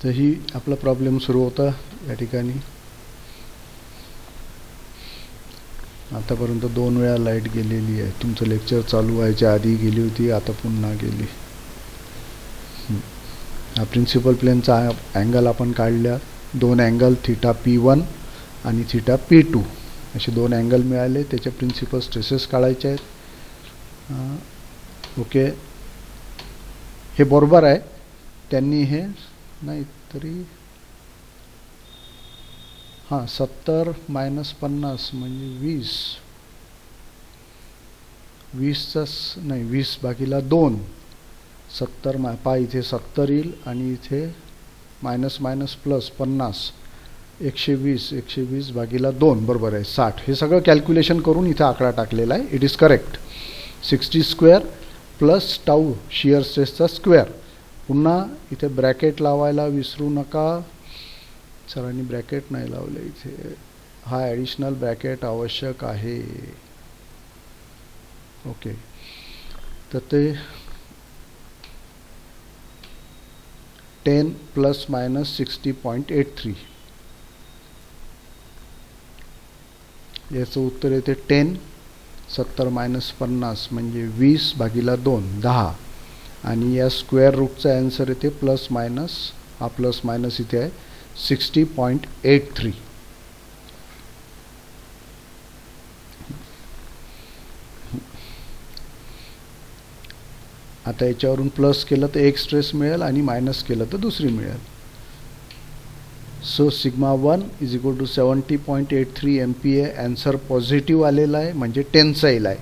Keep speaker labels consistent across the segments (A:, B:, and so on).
A: तर ही आपला प्रॉब्लेम सुरू होता या ठिकाणी. आतापर्यंत 2 वेळा लाईट गेलेली आहे. तुमचं लेक्चर चालू व्हायच्या आधी गेली होती, आता पुन्हा गेली. हा प्रिन्सिपल प्लेनचा अँगल आपण काढल्या. 2 अँगल थीटा P1 आणि थीटा P2 असे 2 अँगल मिळाले. त्याचे प्रिन्सिपल स्ट्रेसेस काढायचे आहेत. ओके, हे बरोबर आहे. त्यांनी हे नाही तरी 70 - 50 म्हणजे 20. 20चा नाही 20 भागीला 2. 70 पा इथे 70 येईल आणि इथे मायनस मायनस प्लस 50. 120 भागीला 2 बरोबर आहे 60. हे सगळं कॅल्क्युलेशन करून इथं आकडा टाकलेला आहे. It is correct. 60 square plus tau shear स्ट्रेसचा स्क्वेअर. पुन्हा इथे ब्रॅकेट लावायला विसरू नका. सरांनी ब्रॅकेट नाही लावले इथे. हा ॲडिशनल ब्रॅकेट आवश्यक आहे. ओके, तर ते 10 ± 60.83. याचं उत्तर येते 10. 70 - 50 म्हणजे 20 भागीला 2 10. आणि या स्क्वेअर रूटचा आन्सर येते प्लस मायनस, हा प्लस मायनस इथे आहे 60.83. आता याच्यावरून प्लस केलं तर एक स्ट्रेस मिळेल आणि मायनस केलं तर दुसरी मिळेल. So σ1 = 70.83 MPa. आन्सर पॉझिटिव्ह आलेला आहे म्हणजे टेन्साईल आहे.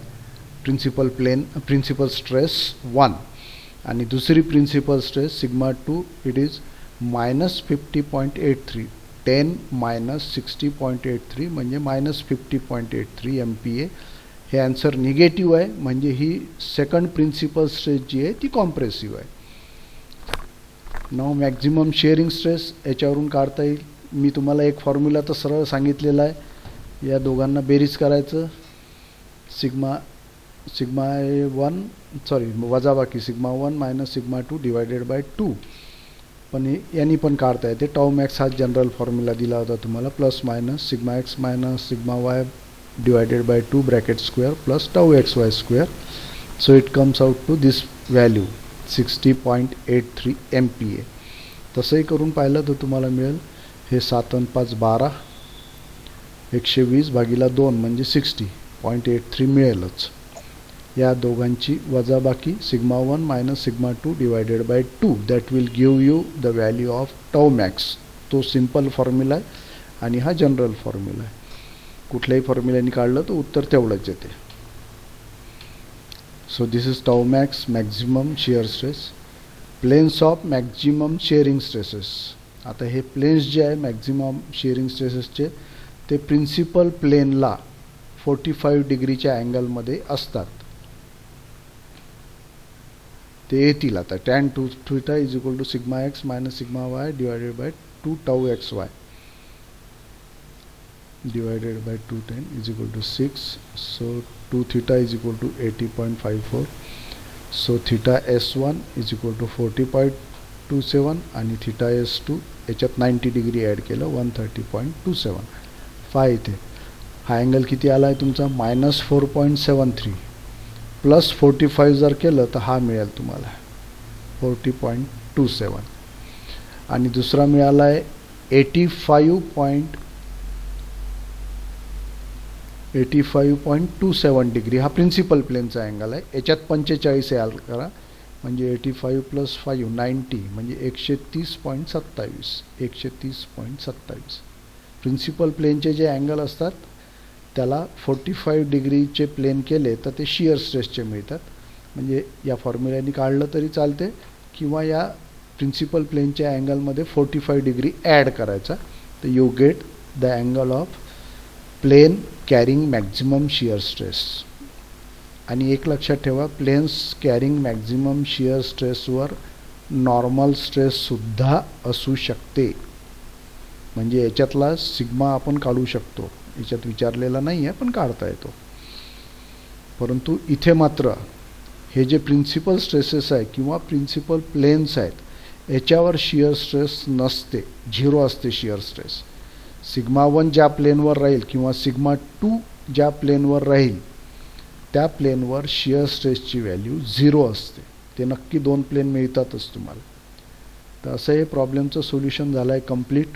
A: प्रिन्सिपल स्ट्रेस 1 आणि दुसरी प्रिन्सिपल स्ट्रेस σ2 इट इज -50.83. 10 - 60.83 म्हणजे -50.83 MPa. हे आन्सर निगेटिव्ह आहे म्हणजे ही सेकंड प्रिन्सिपल स्ट्रेस जी आहे ती कॉम्प्रेसिव्ह आहे. नाव मॅक्झिमम शेअरिंग स्ट्रेस याच्यावरून काढता येईल. मी तुम्हाला एक फॉर्म्युला तर सरळ सांगितलेला आहे. या दोघांना बेरीज करायचं. वजाबाकी σ1 - σ2 डिवायडेड बाय 2. पण यांनी पण काढता येते. टाऊ मॅक्स हा जनरल फॉर्म्युला दिला होता तुम्हाला. Plus minus σx - σy divided by 2 bracket square plus tau xy square. So it comes out to this value 60.83 MPa. तसंही करून पाहिलं तर तुम्हाला मिळेल हे 7 आणि 5 12. 120 भागीला 2 म्हणजे 60.83 मिळेलच. या दोघांची वजाबाकी σ1 - σ2 divided by 2. That will give you the value of tau max. तो सिंपल फॉर्म्युला आहे आणि हा जनरल फॉर्म्युला आहे. कुठल्याही फॉर्म्युल्याने काढलं तर उत्तर तेवढंच येते. So this is tau max maximum shear stress. Planes of maximum shearing stresses. आता हे प्लेन्स जे आहे मॅक्झिमम शेअरिंग स्ट्रेसेसचे ते प्रिन्सिपल प्लेनला 45 डिग्रीच्या अँगलमध्ये असतात. ते येतील आता tan 2θ = σx - σy divided by 2 tau xy divided by 210 = 6. So 2θ = 80.54. So θ S1 = 40.27 आणि θ S2 याच्यात 90 डिग्री ॲड केलं 130.27. इथे हा अँगल किती आला आहे तुमचा -4.73 प्लस 45 जर केलं तर हा मिळेल तुम्हाला 40.27. आणि दुसरा मिळाला आहे 85.27 डिग्री. हा प्रिन्सिपल प्लेनचा अँगल आहे. याच्यात 45 ॲड करा म्हणजे 85 + 5 90 म्हणजे 130.27. 130.27. प्रिन्सिपल प्लेनचे जे अँगल असतात त्याला 45 डिग्रीचे प्लेन केले तर ते शियर स्ट्रेसचे मिळतात. म्हणजे या फॉर्म्युल्याने काढलं तरी चालते किंवा या प्रिन्सिपल प्लेनच्या अँगलमध्ये 45 डिग्री ॲड करायचा. तर you get the angle of plane carrying maximum shear stress. आणि एक लक्षात ठेवा, प्लेन्स कॅरिंग मॅक्झिमम शियर स्ट्रेसवर नॉर्मल स्ट्रेससुद्धा असू शकते. म्हणजे याच्यातला सिग्मा आपण काढू शकतो. याच्यात विचारलेला नाही आहे पण काढता येतो. परंतु इथे मात्र हे जे प्रिन्सिपल स्ट्रेसेस आहे किंवा प्रिन्सिपल प्लेन्स आहेत याच्यावर शिअर स्ट्रेस नसते, 0 असते शिअर स्ट्रेस. सिग्मा 1 ज्या प्लेनवर राहील किंवा सिग्मा 2 ज्या प्लेनवर राहील त्या प्लेनवर शिअर स्ट्रेसची व्हॅल्यू 0 असते. ते नक्की 2 प्लेन मिळतातच तुम्हाला. तर असं हे प्रॉब्लेमचं सोल्युशन झालं आहे कंप्लीट.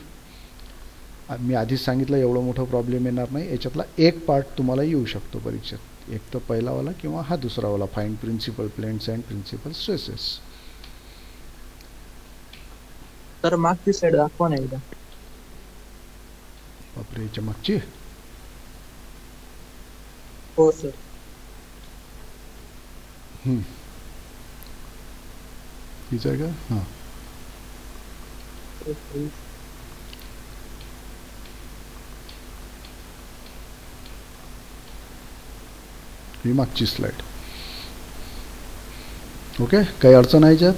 A: मी आधीच सांगितलं एवढं मोठं प्रॉब्लेम येणार नाही. याच्यातला एक पार्ट तुम्हाला येऊ शकतो परीक्षेत, एक तर पहिलावाला किंवा हा दुसरावाला, find principal planes and principal stresses.
B: तर मागची साईड दाखवा ना एकदा.
A: बापरे, याच्या मागची
B: हो सर.
A: हीच आहे का? हां, ही मागची स्लाइड. ओके, काही अडचण आहे याच्यात?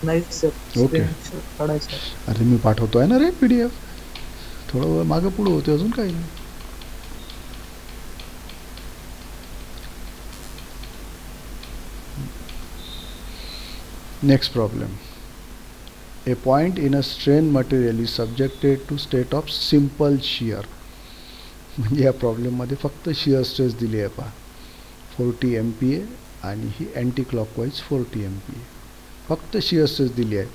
B: नाही सर.
A: ओके.
B: काढायचं.
A: अरे मी पाठवतो आहे ना रे PDF. थोडं वेळ मागं पुढं होते, अजून काही नाही. Next problem. A point in a strained material is subjected to state of simple shear. म्हणजे या प्रॉब्लेममध्ये फक्त शिअर स्ट्रेस दिली आहे पहा, 40 MPa आणि ही अँटी क्लॉकवाईज 40 MPa. फक्त शिअर स्ट्रेस दिली आहे.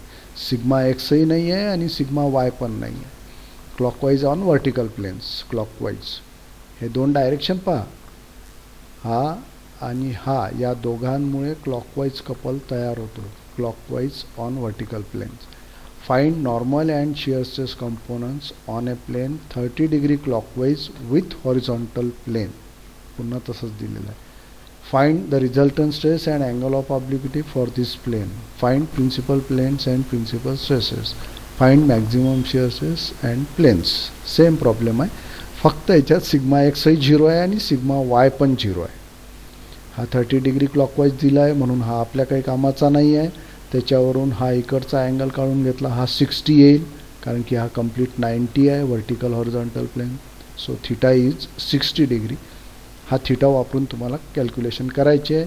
A: सिग्मा एक्सही नाही आहे आणि सिग्मा वाय पण नाही आहे. Clockwise on vertical planes, clockwise. हे 2 डायरेक्शन पहा, हा आणि हा, या दोघांमुळे क्लॉकवाईज कपल तयार होतो. Clockwise on vertical planes. Find normal and shear stress components on a plane 30 degree clockwise with horizontal plane. पुन्हा तसंच दिलेलं आहे. Find the resultant stress and angle of obliquity for this plane. Find principal planes and principal stresses. Find maximum shear stress and planes. Same problem आहे, फक्त याच्यात sigma एक्सही 0 आहे आणि sigma Y पण 0 आहे. हा 30 डिग्री क्लॉकवाईज दिला आहे म्हणून हा आपल्या काही कामाचा नाही आहे. त्याच्यावरून हा इकडचा अँगल काढून घेतला, हा 60 येईल कारण की हा कंप्लीट 90 आहे vertical horizontal plane. So theta is 60 degree. हा थिटा वापरून तुम्हाला कॅल्क्युलेशन करायचे आहे.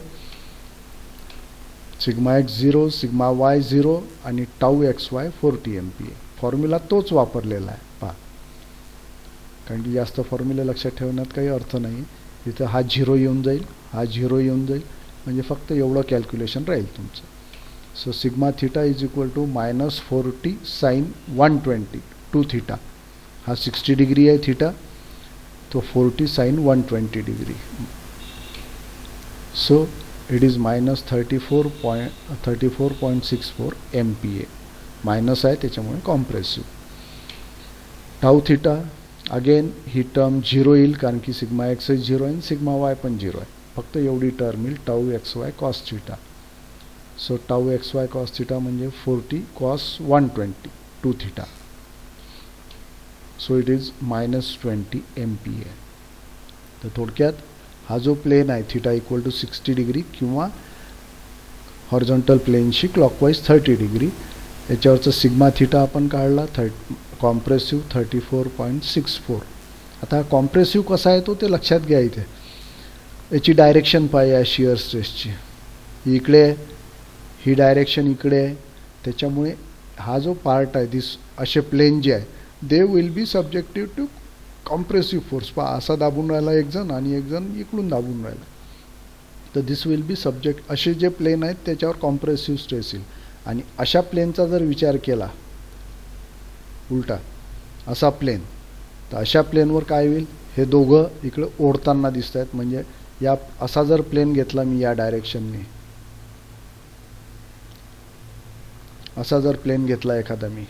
A: सिग्मा एक्स 0, सिग्मा वाय 0 आणि tau x Y 40 MPa. Formula तोच वापरलेला आहे पहा, कारण की जास्त फॉर्म्युला लक्षात ठेवण्यात काही अर्थ नाही. इथं हा 0 येऊन जाईल, हा 0 येऊन जाईल, म्हणजे फक्त एवढं कॅल्क्युलेशन राहील तुमचं. So sigma theta is equal to minus 40 sin 120 2 theta. हा 60 डिग्री आहे थीटा, तो 40 sin 120 degree. So it is minus 34.64 MPa. Minus आहे त्याच्यामुळे कॉम्प्रेसिव्ह. टाऊ थीटा अगेन ही टर्म 0 येईल कारण की सिग्मा एक्स 0 आहे आणि सिग्मा वाय पण 0 आहे. फक्त एवढी टर्म येईल, tau x y cos theta. So tau x y cos theta म्हणजे 40 cos 120 2 theta. So it is minus 20 MPa. तर थोडक्यात हा जो प्लेन आहे थीटा इक्वल टू 60 डिग्री किंवा हॉरिझॉन्टल प्लेनशी क्लॉकवाईज 30 डिग्री, याच्यावरचा सिग्मा थीटा आपण काढला, कॉम्प्रेसिव्ह 34.64. आता कॉम्प्रेसिव्ह कसा आहे तो ते लक्षात घ्या. इथे याची डायरेक्शन पाहिजे आहे शिअर स्ट्रेसची, इकडे ही डायरेक्शन इकडे आहे. त्याच्यामुळे हा जो पार्ट आहे, दिस असे प्लेन जे आहे they will be subjective to compressive force. पहा, असा दाबून राहिला एक जण आणि एक जण इकडून दाबून राहिला, तर दिस विल बी सब्जेक्ट. असे जे प्लेन आहेत त्याच्यावर कॉम्प्रेसिव्ह स्ट्रेस येईल. आणि अशा प्लेनचा जर विचार केला उलटा असा प्लेन, तर अशा प्लेनवर काय होईल, हे दोघं इकडे ओढताना दिसत आहेत. म्हणजे या असा जर प्लेन घेतला मी या डायरेक्शनने, असा जर प्लेन घेतला एखादा मी,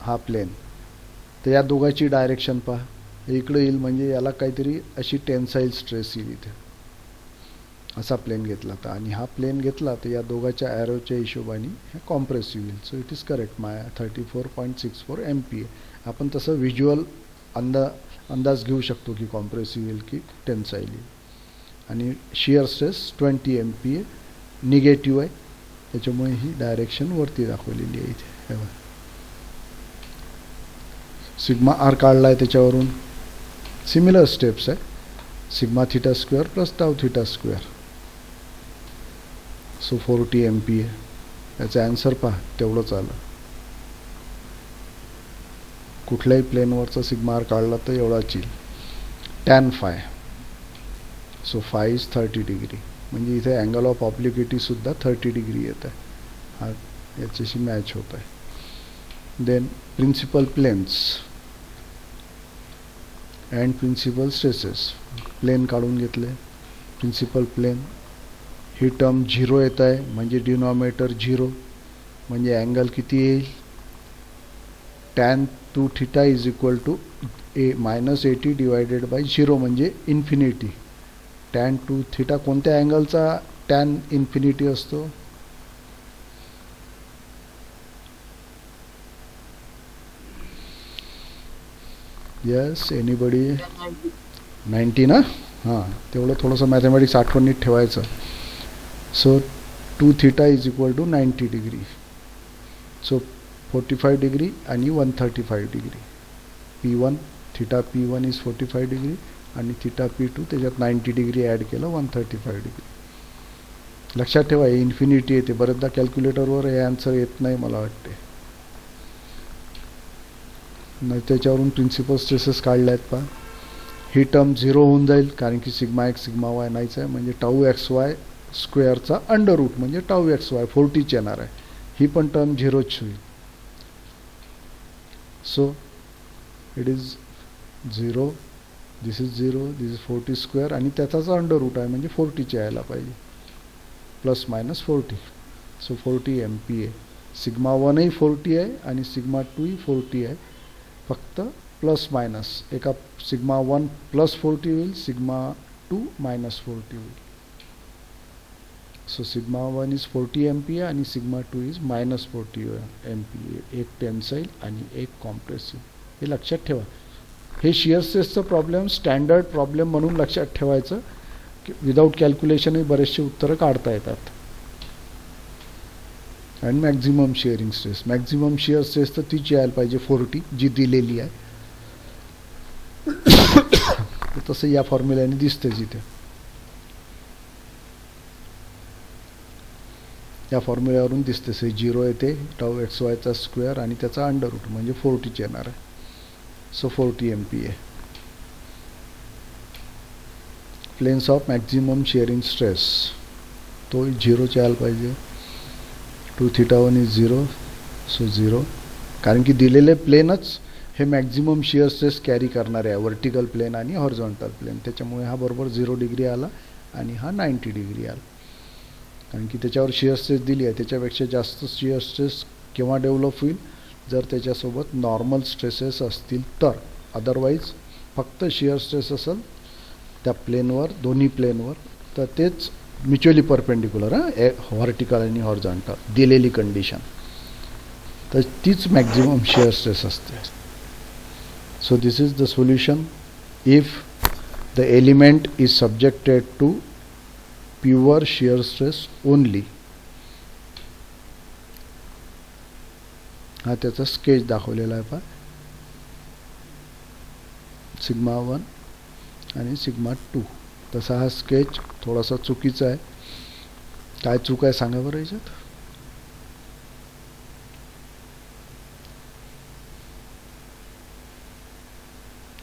A: हा प्लेन, तर या दोघांची डायरेक्शन पहा इकडे येईल. म्हणजे याला काहीतरी अशी टेन्साईल स्ट्रेस येईल इथे. असा प्लेन घेतला तर, आणि हा प्लेन घेतला तर या दोघांच्या ॲरोच्या हिशोबाने हे कॉम्प्रेसिव्ह येईल. So it is correct. 34.64 MPa. आपण तसं व्हिज्युअल अंदाज घेऊ शकतो की कॉम्प्रेसिव्ह येईल की टेन्साईल येईल. आणि शिअर स्ट्रेस 20 MPa निगेटिव्ह आहे, त्याच्यामुळे ही डायरेक्शन वरती दाखवलेली आहे इथे. सिग्मा आर काढला आहे, त्याच्यावरून सिमिलर स्टेप्स आहे. Sigma theta square plus tau theta square. So 40 MPa. याचं आन्सर पहा, तेवढंच आलं. कुठल्याही प्लेनवरचा सिग्मा आर काढला तर एवढाच येईल. Tan phi. So phi is 30 degree. म्हणजे इथे अँगल ऑफ ऑब्लिक्विटी सुद्धा 30 डिग्री येत आहे. हा याच्याशी मॅच होत आहे. Then principal planes and principal stresses. Plane काढून घेतले. प्रिन्सिपल प्लेन ही टर्म 0 येत आहे, म्हणजे डिनॉमिनेटर 0. म्हणजे अँगल किती येईल? Tan 2 theta is equal to -80 divided by 0 म्हणजे इन्फिनिटी. टॅन 2 थीटा कोणत्या अँगलचा टॅन इन्फिनिटी असतो? Yes, anybody? 90 ना? हां, तेवढं थोडंसं मॅथमॅटिक्स आठवणीत ठेवायचं. So 2 theta is equal to 90 degree. So 45 degree आणि 135 degree. P1 theta P1 is 45 degree आणि थीटा P2 त्याच्यात 90 डिग्री ॲड केलं, 135 डिग्री. लक्षात ठेवा, हे इन्फिनिटी येते. बरेचदा कॅल्क्युलेटरवर हे आन्सर येत नाही मला वाटते. नाही त्याच्यावरून प्रिन्सिपल स्ट्रेसेस काढले आहेत पहा. ही टर्म 0 होऊन जाईल, कारण की सिग्मा एक्स सिग्मा वाय नाहीच आहे. म्हणजे टाऊ एक्स वाय स्क्वेअरचा अंडर रूट म्हणजे टाऊ एक्स वाय 40च येणार आहे. ही पण टर्म 0च होईल. So it is 0, this is 0, this is 40 square आणि त्याचाच अंडर रूट आहे म्हणजे 40चे यायला पाहिजे. Plus minus 40. So 40 MPa. Sigma 1ही 40 आहे आणि सिग्मा 2ही 40 आहे. फक्त प्लस मायनस, एका सिग्मा 1 प्लस 40 होईल, सिग्मा 2 मायनस 40 होईल. सो सिग्मा 1 इज 40 MPa आणि सिग्मा 2 इज मायनस 40 MPa. एक टेन्साईल आणि एक कॉम्प्रेसिव्ह. हे लक्षात ठेवा. हे शिअर स्ट्रेसचं प्रॉब्लेम स्टँडर्ड प्रॉब्लेम म्हणून लक्षात ठेवायचं. विदाऊट कॅल्क्युलेशनही बरेचसे उत्तरं काढता येतात. आणि maximum shearing stress, maximum shear stress तर तीच यायला पाहिजे 40 जी दिलेली आहे. तसं या फॉर्म्युल्याने दिसते जिथे. या फॉर्म्युल्यावरून दिसते 0 येते, टाऊ एक्स वायचा स्क्वेअर आणि त्याचा अंडर रूट म्हणजे 40च येणार आहे. So 40 MPa. Planes of maximum shearing stress, तो 0च यायला पाहिजे. 2 थीटा 1 इज 0, सो 0. कारण की दिलेले प्लेनच हे मॅक्झिमम शिअर स्ट्रेस कॅरी करणारे आहे, व्हर्टिकल प्लेन आणि हॉरिझॉन्टल प्लेन. त्याच्यामुळे हा बरोबर 0 डिग्री आला आणि हा 90 डिग्री आला. कारण की त्याच्यावर शिअर स्ट्रेस दिली आहे. त्याच्यापेक्षा जास्त शिअर स्ट्रेस केव्हा डेव्हलप होईल? जर त्याच्यासोबत नॉर्मल स्ट्रेसेस असतील तर. अदरवाईज फक्त शिअर स्ट्रेस असेल त्या प्लेनवर, दोन्ही प्लेनवर, तर तेच म्युच्युअली परपेंडिक्युलर, व्हर्टिकल आणि हॉरिझॉन्टल दिलेली कंडिशन, तर तीच मॅक्झिमम शिअर स्ट्रेस असते. So this is the solution if the element is subjected to pure shear stress only. हा त्याचा स्केच दाखवलेला आहे पहा. सिग्मा 1 आणि सिग्मा 2. तसा हा स्केच थोडासा चुकीचा आहे. काय चूक आहे सांगा बरं याच्यात?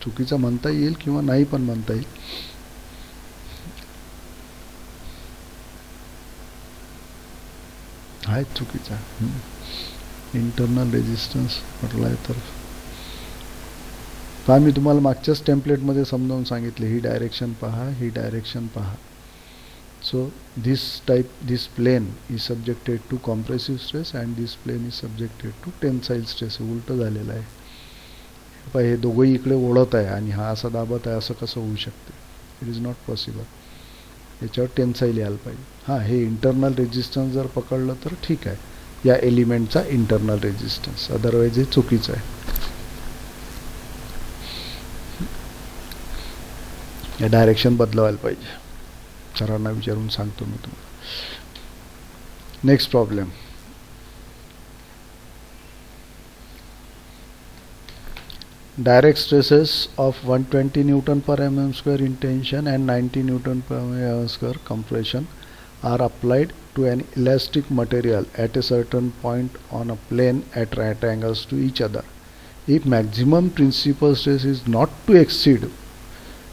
A: चुकीचा म्हणता येईल किंवा नाही पण म्हणता येईल. हा चुकीचा. इंटरनल रेजिस्टन्स म्हटलाय तर पहा, मी तुम्हाला मागच्याच टेम्पलेटमध्ये समजावून सांगितले. ही डायरेक्शन पहा, ही डायरेक्शन पहा. So this plane is subjected to compressive stress and this plane is subjected to tensile stress. उलट झालेलं आहे. पहा, हे दोघंही इकडे ओढत आहे आणि हा असा दाबत आहे. असं कसं होऊ शकते? It is not possible. याच्यावर टेन्साईल यायला पाहिजे. हां, हे इंटरनल रेजिस्टन्स जर पकडलं तर ठीक आहे, या एलिमेंटचा इंटरनल रेजिस्टन्स. अदरवाईज हे चुकीचं आहे. या डायरेक्शन बदलवायला पाहिजे. सरांना विचारून सांगतो मी तुम्हाला. Next direct stresses of 120 Newton per mm square in tension and 90 Newton per mm square compression are applied to an elastic material at a certain point on a plane at right angles to each other. If maximum principal stress is not to exceed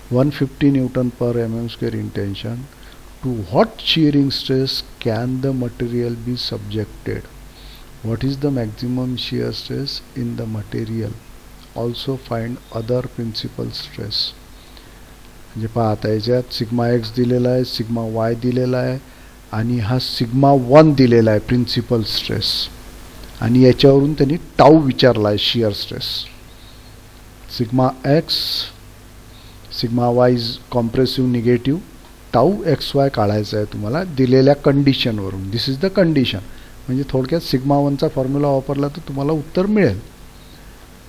A: 150 Newton per mm square in tension, to what shearing stress can the material be subjected? What is the maximum shear stress in the material? Also find other principal stress. म्हणजे पहा आता याच्यात sigma x दिलेला आहे, sigma Y दिलेला आहे आणि हा सिग्मा 1 दिलेला आहे प्रिन्सिपल स्ट्रेस, आणि याच्यावरून त्यांनी टाऊ विचारला आहे shear stress. Sigma x sigma Y is compressive negative, tau x Y काढायचा आहे तुम्हाला दिलेल्या कंडिशनवरून. दिस इज द कंडिशन. म्हणजे थोडक्यात सिग्मा 1चा फॉर्म्युला वापरला तर तुम्हाला उत्तर मिळेल.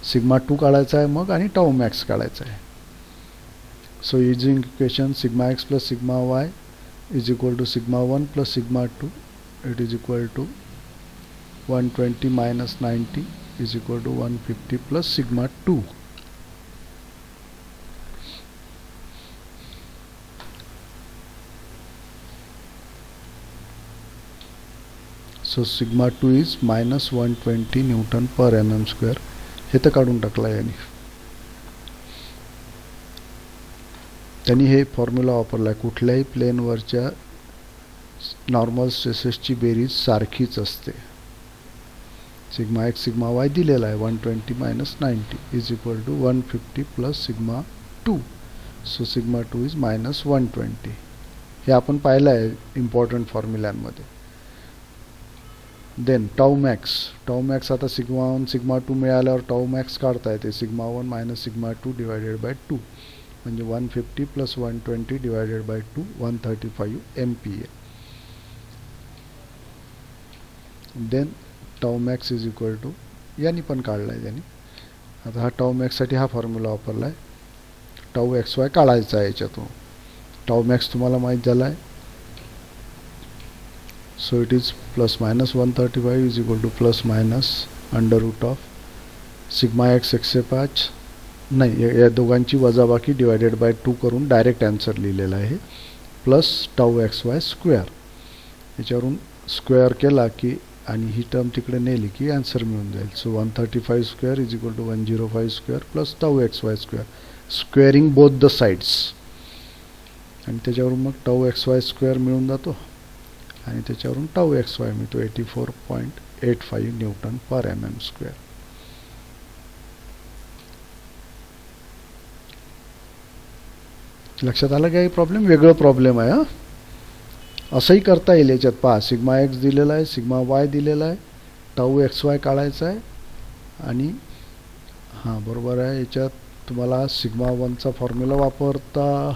A: सिग्मा 2 काढायचा आहे मग आणि टाऊ मॅक्स काढायचा आहे. So using equation sigma X plus sigma Y is equal to sigma 1 plus sigma 2, it is equal to 120 minus 90 is equal to 150 plus sigma 2. So sigma 2 is minus 120 Newton per mm square. हे तर काढून टाकला याने. त्यांनी हे formula वापरला आहे, कुठल्याही प्लेनवरच्या नॉर्मल स्ट्रेसेसची बेरीज सारखीच असते. सिग्मा एक्स सिग्मा वाय दिलेला आहे 120 minus 90 is equal to 150 plus sigma 2. So sigma 2 is minus 120. हे आपण पाहिलं आहे इम्पॉर्टंट फॉर्म्युल्यांमध्ये. देन टाऊ मॅक्स आता सिग्मा 1 सिग्मा 2 मिळाल्यावर टाऊ मॅक्स काढता येते. Sigma 1 minus sigma 2 divided by 2 म्हणजे 150 plus 120 divided by 2 135 MPa. Then tau max is equal to, यांनी पण काढला आहे त्यांनी. आता हा टाऊ मॅक्ससाठी हा फॉर्म्युला वापरला आहे. टाऊ एक्स वाय काढायचा आहे याच्यातून. टाऊ मॅक्स तुम्हाला माहीत झाला आहे. So it is plus minus 135 is equal to plus minus under root of sigma X 105 नाही, या दोघांची वजाबाकी डिवायडेड बाय 2 करून डायरेक्ट आन्सर लिहिलेला आहे, plus tau x Y square. याच्यावरून स्क्वेअर केला की आणि ही टर्म तिकडे नेली की आन्सर मिळून जाईल. So 135 square is equal to 105 square plus tau x Y square, squaring both the sides. आणि त्याच्यावरून मग टाऊ एक्स वाय स्क्वेअर मिळून जातो आणि त्याच्यावरून टाऊ एक्स वाय मिळतो 84.85 न्यूटन पर mm स्क्वेअर. लक्षात आलं काही प्रॉब्लेम? वेगळं प्रॉब्लेम आहे. असंही करता येईल याच्यात. पहा सिग्मा एक्स दिलेला आहे, सिग्मा वाय दिलेला आहे, टाऊ एक्स वाय काढायचा आहे आणि हां बरोबर आहे. याच्यात तुम्हाला सिग्मा 1चा फॉर्म्युला वापरता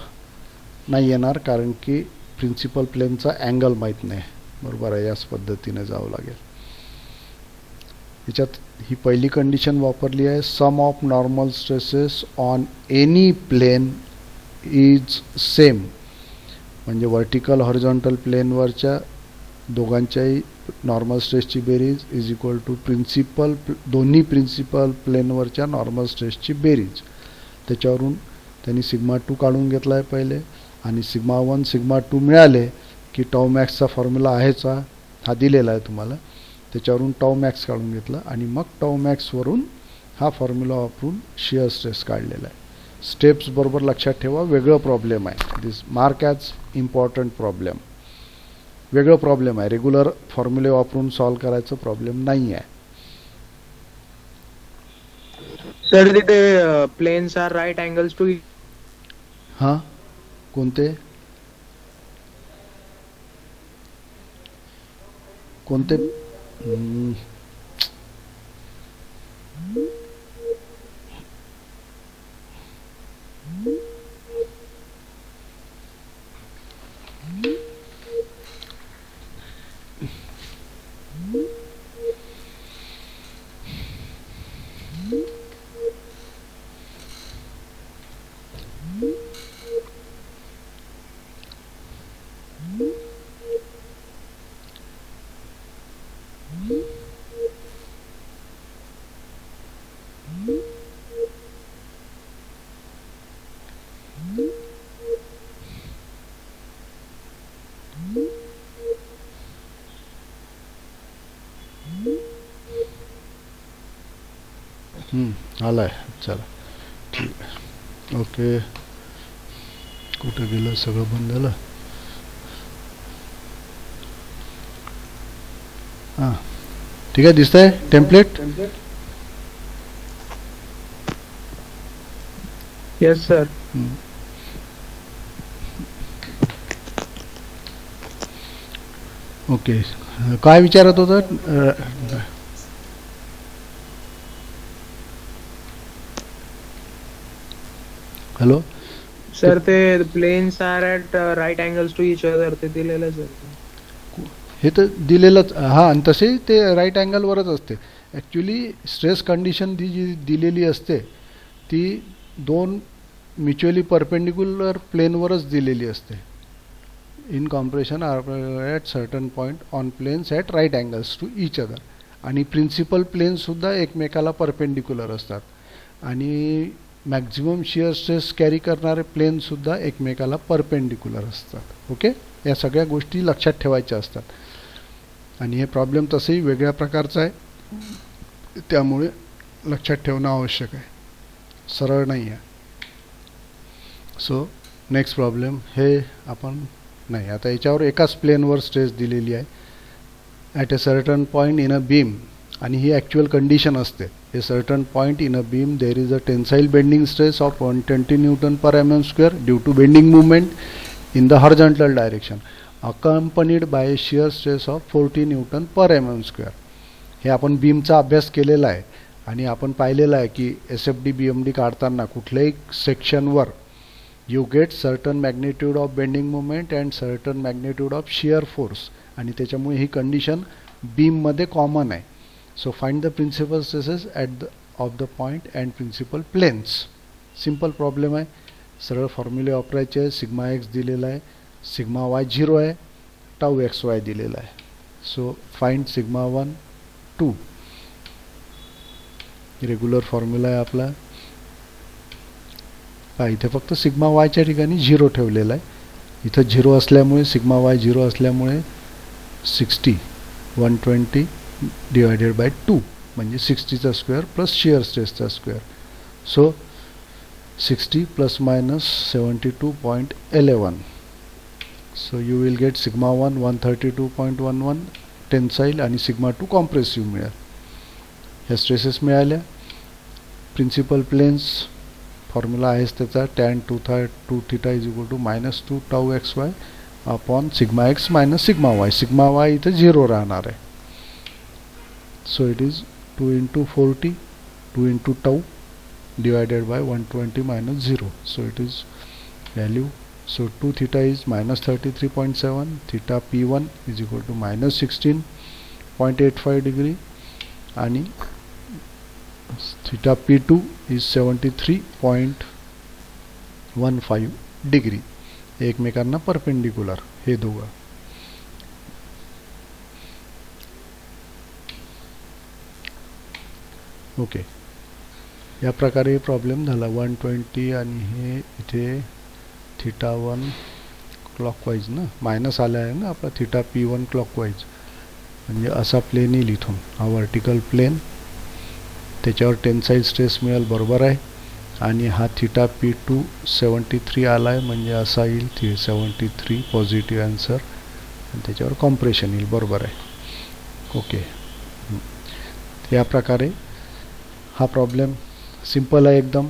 A: नाही येणार कारण की प्रिन्सिपल प्लेनचा अँगल माहीत नाही. बरोबर आहे, याच पद्धतीने जावं लागेल. याच्यात ही पहिली कंडिशन वापरली आहे, sum of normal stresses on any plane is same. म्हणजे व्हर्टिकल हॉरिझॉन्टल प्लेनवरच्या दोघांच्याही नॉर्मल स्ट्रेसची बेरीज इज इक्वल टू दोन्ही प्रिन्सिपल प्लेनवरच्या नॉर्मल स्ट्रेसची बेरीज. त्याच्यावरून त्यांनी सिग्मा 2 काढून घेतला आहे पहिले आणि सिग्मा 1 सिग्मा 2 मिळाले की टाऊ मॅक्सचा फॉर्म्युला आहेच हा दिलेला आहे तुम्हाला. त्याच्यावरून टाऊ मॅक्स काढून घेतला आणि मग टाऊ मॅक्सवरून हा फॉर्म्युला वापरून शियर स्ट्रेस काढलेला आहे. स्टेप्स बरोबर लक्षात ठेवा. वेगळं प्रॉब्लेम आहे. This mark as important problem. वेगळं प्रॉब्लेम आहे. रेग्युलर फॉर्म्युले वापरून सॉल्व करायचं प्रॉब्लेम नाही आहे.
B: सर तिथे planes are right angles to.
A: हां कोणते कोणते आलाय. चला ठीक आहे. ओके, कुठं गेलं, सगळं बंद झालं. हां ठीक आहे, दिसतंय टेम्पलेट.
B: Yes, sir.
A: ओके, काय विचारत होतं? Hello.
B: Sir, the planes are at right angles to each other. ते दिलेलं आहे sir.
A: हे तर दिलेलंच. हां, आणि तसे ते राईट अँगलवरच असते. ॲक्च्युली स्ट्रेस कंडिशन ती जी दिलेली असते ती दोन म्युच्युअली परपेंडिक्युलर प्लेनवरच दिलेली असते. In compression are at certain point on planes at right angles to each other. आणि प्रिन्सिपल प्लेनसुद्धा एकमेकाला परपेंडिक्युलर असतात. आणि मॅक्झिमम शिअर स्ट्रेस कॅरी करणारे प्लेनसुद्धा एकमेकाला परपेंडिक्युलर असतात. ओके, या सगळ्या गोष्टी लक्षात ठेवायच्या असतात. आणि हे प्रॉब्लेम तसंही वेगळ्या प्रकारचा आहे, त्यामुळे लक्षात ठेवणं आवश्यक आहे, सरळ नाही आहे. सो नेक्स्ट प्रॉब्लेम हे आपण नाही, आता याच्यावर एकाच प्लेनवर स्ट्रेस दिलेली आहे at a certain point in a beam. आणि ही ॲक्च्युअल कंडिशन असते. A certain point in a beam there is a tensile bending stress of 120 newton per mm² due to bending movement in the horizontal direction accompanied by a shear stress of 40 Newton per mm². हे आपण बीमचा अभ्यास केलेला आहे आणि आपण पाहिलेलं आहे की SFD BMD काढताना कुठल्याही सेक्शनवर you get certain magnitude of bending movement and certain magnitude of shear force. आणि त्याच्यामुळे ही कंडिशन बीममध्ये कॉमन आहे. So find the principal stresses at the of the point and principal planes. Simple problem आहे, सरळ फॉर्म्युले वापरायचे आहे. सिग्मा एक्स दिलेला आहे, सिग्मा वाय 0 आहे, टाऊ एक्स वाय दिलेला आहे. So find sigma 1 2. Regular formula आहे आपला. इथे फक्त सिग्मा वायच्या ठिकाणी 0 ठेवलेला आहे. इथं 0 असल्यामुळे, सिग्मा वाय 0 असल्यामुळे 60 120 डिवायडेड बाय 2 म्हणजे 60चा स्क्वेअर प्लस शिअर स्ट्रेसचा square. So 60 plus minus 72.11. So you will get sigma 1 132.11 tensile आणि सिग्मा 2 कॉम्प्रेसिव्ह मिळेल. ह्या स्ट्रेसेस मिळाल्या. प्रिन्सिपल प्लेन्स फॉर्म्युला आहेच त्याचा, tan 2 theta is equal to -2 tau x Y upon sigma X minus sigma Y. सिग्मा वाय इथे 0 राहणार आहे. So it is 2 into 40 2 into tau divided by 120 minus 0. So it is value. So 2 theta is -33.7. Theta P1 is equal to -16.85 degree. आणि theta P2 is 73.15 degree. एकमेकांना perpendicular हे दोघं. Okay, या प्रकारे प्रॉब्लेम झाला. 120 आणि हे इथे थिटा 1 क्लॉकवाईज ना, मायनस आला आहे ना आपला थिटा P1 क्लॉकवाईज. म्हणजे असा प्लेन येईल इथून, हा व्हर्टिकल प्लेन, त्याच्यावर टेन्साईल स्ट्रेस मिळेल, बरोबर आहे. आणि हा थिटा P2 73 आला आहे, म्हणजे असा येईल 73 पॉझिटिव्ह आन्सर. आणि त्याच्यावर कॉम्प्रेशन येईल, बरोबर आहे. ओके, या प्रकारे हा प्रॉब्लेम सिंपल आहे एकदम.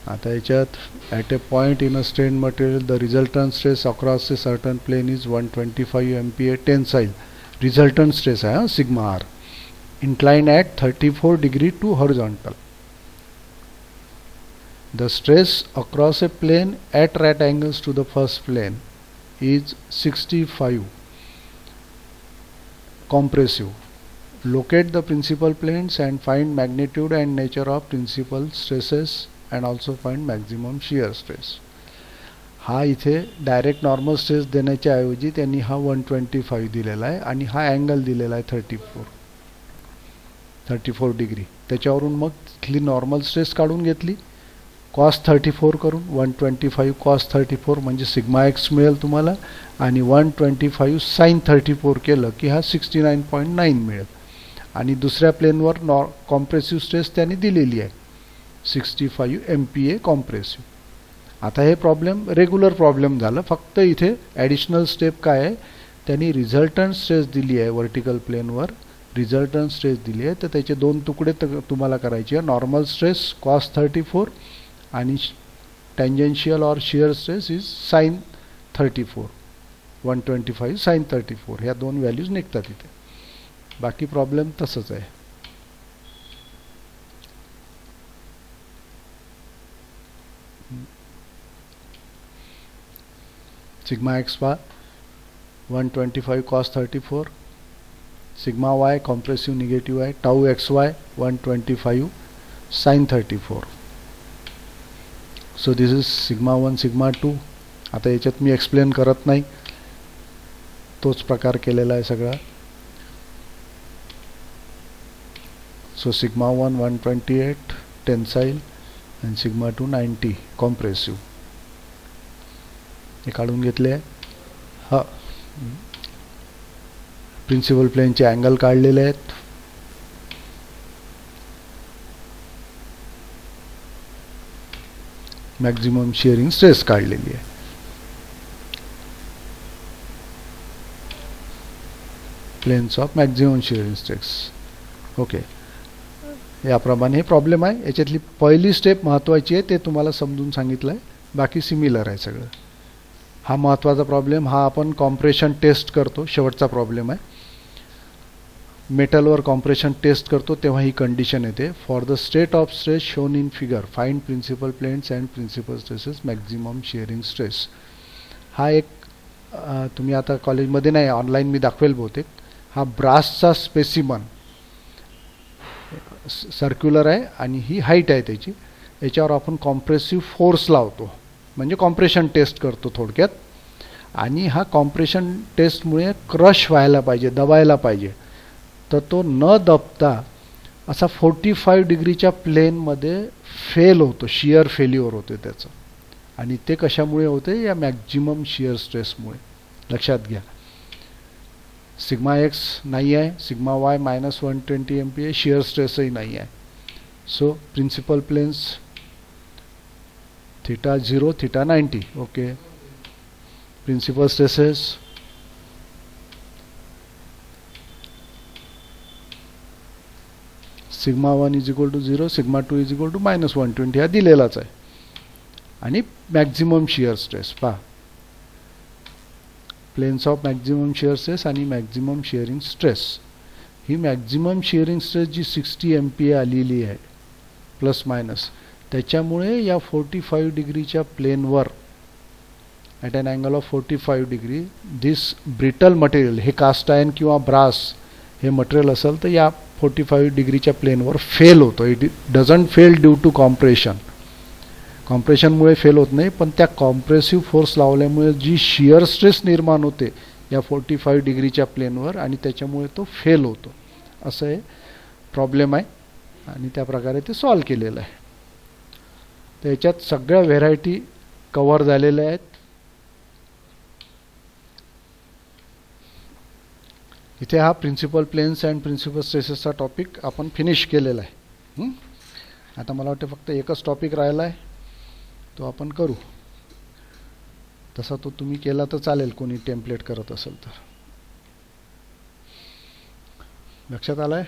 A: आता याच्यात at a point in a strain material the resultant stress across a certain plane is 125 MPa tensile. Resultant stress आहे हा, sigma R. inclined at 34 degree to horizontal. The stress across a plane at right angles to the first plane is 65 compressive. Locate the principal planes and find magnitude and nature of principal stresses and also find maximum shear stress. हा इथे direct normal stress देण्याच्या ऐवजी त्यांनी हा 125 दिलेला आहे आणि हा अँगल दिलेला आहे 34 डिग्री. त्याच्यावरून मग तिथली नॉर्मल स्ट्रेस काढून घेतली, कॉस 34 करून 125 कॉस 34 म्हणजे सिग्मा एक्स मिळेल तुम्हाला, आणि 125 साइन 34 केलं की हा 69.9 मिळेल. आणि दुसऱ्या प्लेनवर कॉम्प्रेसिव्ह स्ट्रेस त्यांनी दिलेली आहे 65 MPa कॉम्प्रेसिव्ह. आता हे प्रॉब्लेम रेग्युलर प्रॉब्लेम झालं, फक्त इथे ॲडिशनल स्टेप काय आहे, त्यांनी रिझल्टंट स्ट्रेस दिली आहे व्हर्टिकल प्लेनवर, रिझल्टंट स्ट्रेस दिली आहे, तर त्याचे दोन तुकडे तुम्हाला करायचे आहे. नॉर्मल स्ट्रेस कॉस 34 आणि tangential or shear stress is sine 34, 125 sine 34, ह्या दोन व्हॅल्यूज निघतात इथे. बाकी प्रॉब्लेम तसंच आहे. सिग्मा एक्स पहा 125 cos 34, sigma y compressive negative आहे, tau x y 125 sine 34. So this is sigma 1 sigma 2. आता याच्यात मी एक्सप्लेन करत नाही, तोच प्रकार केलेला आहे सगळा. सो सिग्मा 1 128 टेन्साईल आणि सिग्मा 2 90 कॉम्प्रेसिव्ह. हे काढून घेतले आहे. हा प्रिन्सिपल प्लेनचे अँगल काढलेले आहेत. मॅक्झिमम शिअरिंग स्ट्रेस काढलेली आहे. Planes of maximum shearing stress. Okay, याप्रमाणे हे प्रॉब्लेम आहे. याच्यातली पहिली स्टेप महत्त्वाची आहे, ते तुम्हाला समजून सांगितलं आहे, बाकी सिमिलर आहे सगळं. हा महत्त्वाचा प्रॉब्लेम, हा आपण कॉम्प्रेशन टेस्ट करतो, शेवटचा प्रॉब्लेम आहे. मेटलवर कॉम्प्रेशन टेस्ट करतो तेव्हा ही कंडिशन येते. For the state of stress shown in figure find principal planes and principal stresses maximum shearing stress. हा एक तुम्ही आता कॉलेजमध्ये नाही, ऑनलाईन मी दाखवेल बहुतेक. हा ब्रासचा स्पेसिमन सर्क्युलर आहे आणि ही हाईट आहे त्याची. याच्यावर आपण कॉम्प्रेसिव्ह फोर्स लावतो, म्हणजे कॉम्प्रेशन टेस्ट करतो थोडक्यात. आणि हा कॉम्प्रेशन टेस्टमुळे क्रश व्हायला पाहिजे, दबायला पाहिजे. तर तो न दबता असा 45 डिग्रीच्या प्लेनमध्ये फेल होतो, शियर फेल्युअर होते त्याचं. आणि ते कशामुळे होते, या मॅक्झिमम शियर स्ट्रेसमुळे. लक्षात घ्या, सिग्मा एक्स नाही आहे, सिग्मा वाय -120 MPa, शियर स्ट्रेसही नाही आहे. So principal planes theta 0 theta 90. Okay, principal stresses sigma 1 is equal to 0, sigma 2 is equal to -120 हा दिलेलाच आहे. आणि मॅक्झिमम शियर स्ट्रेस पहा, planes of maximum shear stress आणि मॅक्झिमम शिअरिंग स्ट्रेस. ही मॅक्झिमम शिअरिंग स्ट्रेस जी 60 MPa आलेली आहे प्लस मायनस, त्याच्यामुळे या 45 डिग्रीच्या प्लेनवर at an angle of 45 degree this brittle material, हे कास्ट आयर्न किंवा ब्रास हे मटेरियल असेल तर या 45 डिग्रीच्या प्लेनवर फेल होतो. It doesn't fail due to compression. कॉम्प्रेशनमुळे फेल होत नाही, पण त्या कॉम्प्रेसिव्ह फोर्स लावल्यामुळे जी शियर स्ट्रेस निर्माण होते या 45 डिग्रीच्या प्लेनवर, आणि त्याच्यामुळे तो फेल होतो. असं हे प्रॉब्लेम आहे आणि त्या प्रकारे ते सॉल्व केलेलं आहे. तर याच्यात सगळ्या व्हेरायटी कव्हर झालेल्या आहेत. इथे हा प्रिन्सिपल प्लेन्स अँड प्रिन्सिपल स्ट्रेसेसचा टॉपिक आपण फिनिश केलेला आहे. आता मला वाटतं फक्त एकच टॉपिक राहिला आहे, तो आपण करू. तसा तो तुम्ही केला तर चालेल, कोणी टेम्पलेट करत असेल तर. लक्षात आलं आहे?